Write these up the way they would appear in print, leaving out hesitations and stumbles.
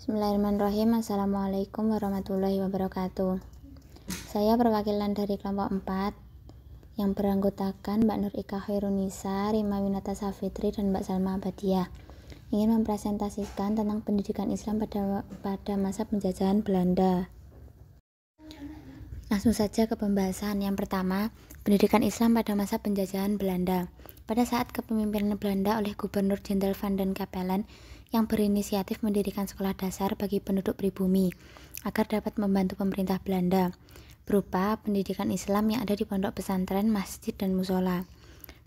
Bismillahirrahmanirrahim. Assalamualaikum warahmatullahi wabarakatuh. Saya perwakilan dari kelompok 4 yang beranggotakan Mbak Nur Ika Khairunisa, Rima Winata Safitri, dan Mbak Salma Abadiah, ingin mempresentasikan tentang pendidikan Islam pada masa penjajahan Belanda. Langsung saja ke pembahasan. Yang pertama, pendidikan Islam pada masa penjajahan Belanda. Pada saat kepemimpinan Belanda oleh Gubernur Jenderal Van den Capellen yang berinisiatif mendirikan sekolah dasar bagi penduduk pribumi agar dapat membantu pemerintah Belanda berupa pendidikan Islam yang ada di pondok pesantren, masjid, dan musola.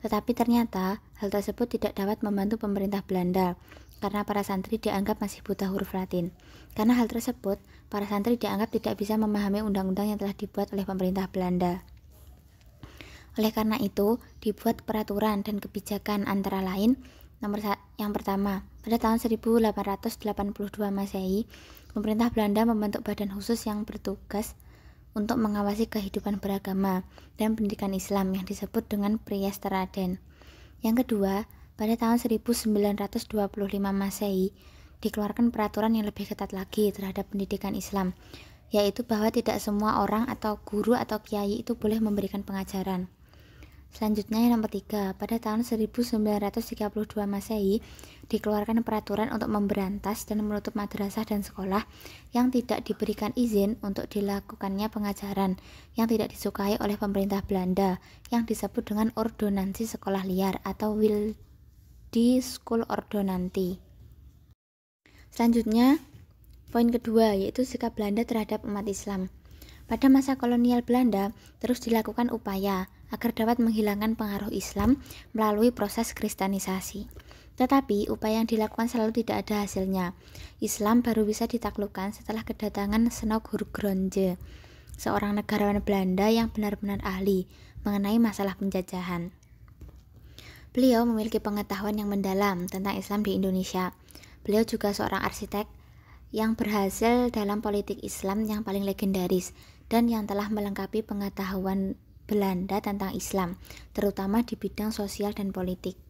Tetapi ternyata hal tersebut tidak dapat membantu pemerintah Belanda karena para santri dianggap masih buta huruf Latin. Karena hal tersebut, para santri dianggap tidak bisa memahami undang-undang yang telah dibuat oleh pemerintah Belanda. Oleh karena itu, dibuat peraturan dan kebijakan antara lain. Yang pertama, pada tahun 1882 Masehi, pemerintah Belanda membentuk badan khusus yang bertugas untuk mengawasi kehidupan beragama dan pendidikan Islam yang disebut dengan Priesteraden. Yang kedua, pada tahun 1925 Masehi, dikeluarkan peraturan yang lebih ketat lagi terhadap pendidikan Islam, yaitu bahwa tidak semua orang atau guru atau kiai itu boleh memberikan pengajaran. Selanjutnya yang nomor 3, pada tahun 1932 Masehi dikeluarkan peraturan untuk memberantas dan menutup madrasah dan sekolah yang tidak diberikan izin untuk dilakukannya pengajaran yang tidak disukai oleh pemerintah Belanda yang disebut dengan ordonansi sekolah liar atau Wilde School Ordonantie. Selanjutnya, poin kedua yaitu sikap Belanda terhadap umat Islam. Pada masa kolonial Belanda terus dilakukan upaya agar dapat menghilangkan pengaruh Islam melalui proses kristenisasi. Tetapi upaya yang dilakukan selalu tidak ada hasilnya. Islam baru bisa ditaklukkan setelah kedatangan Snoek Hurgronje, seorang negarawan Belanda yang benar-benar ahli mengenai masalah penjajahan. Beliau memiliki pengetahuan yang mendalam tentang Islam di Indonesia. Beliau juga seorang arsitek yang berhasil dalam politik Islam yang paling legendaris dan yang telah melengkapi pengetahuan Belanda tentang Islam, terutama di bidang sosial dan politik.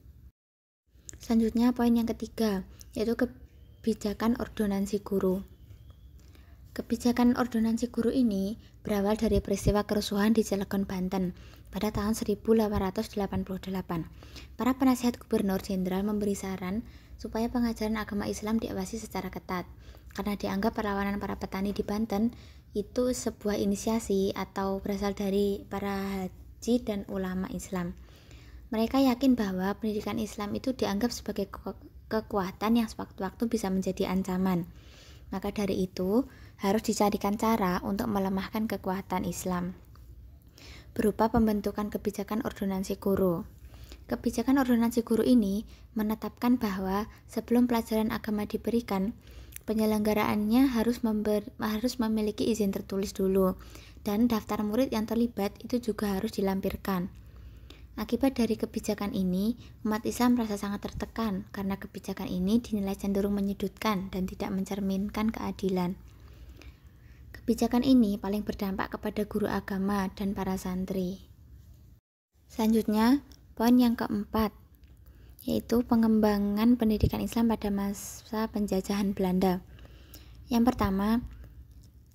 Selanjutnya poin yang ketiga, yaitu kebijakan ordonansi guru. Kebijakan ordonansi guru ini berawal dari peristiwa kerusuhan di Cilegon, Banten pada tahun 1888. Para penasihat gubernur jenderal memberi saran supaya pengajaran agama Islam diawasi secara ketat, karena dianggap perlawanan para petani di Banten itu sebuah inisiasi atau berasal dari para haji dan ulama Islam. Mereka yakin bahwa pendidikan Islam itu dianggap sebagai kekuatan yang sewaktu-waktu bisa menjadi ancaman. Maka dari itu, harus dicarikan cara untuk melemahkan kekuatan Islam berupa pembentukan kebijakan ordonansi guru. Kebijakan ordonansi guru ini menetapkan bahwa sebelum pelajaran agama diberikan, penyelenggaraannya harus memiliki izin tertulis dulu, dan daftar murid yang terlibat itu juga harus dilampirkan. Akibat dari kebijakan ini, umat Islam merasa sangat tertekan karena kebijakan ini dinilai cenderung menyudutkan dan tidak mencerminkan keadilan. Kebijakan ini paling berdampak kepada guru agama dan para santri. Selanjutnya, poin yang keempat, yaitu pengembangan pendidikan Islam pada masa penjajahan Belanda. Yang pertama,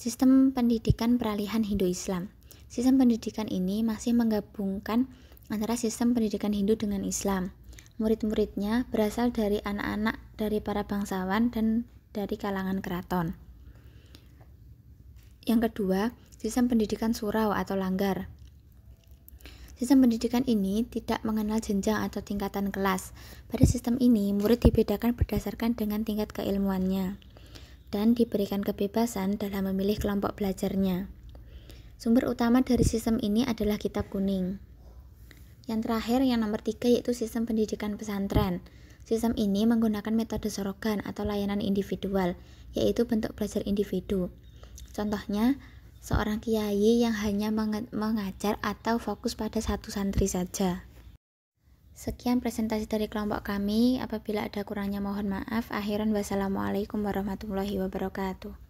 sistem pendidikan peralihan Hindu-Islam. Sistem pendidikan ini masih menggabungkan antara sistem pendidikan Hindu dengan Islam. Murid-muridnya berasal dari anak-anak dari para bangsawan dan dari kalangan keraton. Yang kedua, sistem pendidikan surau atau langgar. Sistem pendidikan ini tidak mengenal jenjang atau tingkatan kelas. Pada sistem ini, murid dibedakan berdasarkan dengan tingkat keilmuannya dan diberikan kebebasan dalam memilih kelompok belajarnya. Sumber utama dari sistem ini adalah Kitab Kuning. Yang terakhir, yang nomor 3, yaitu sistem pendidikan pesantren. Sistem ini menggunakan metode sorogan atau layanan individual, yaitu bentuk belajar individu. Contohnya, seorang kiai yang hanya mengajar atau fokus pada satu santri saja. Sekian presentasi dari kelompok kami. Apabila ada kurangnya mohon maaf. Akhiran wassalamualaikum warahmatullahi wabarakatuh.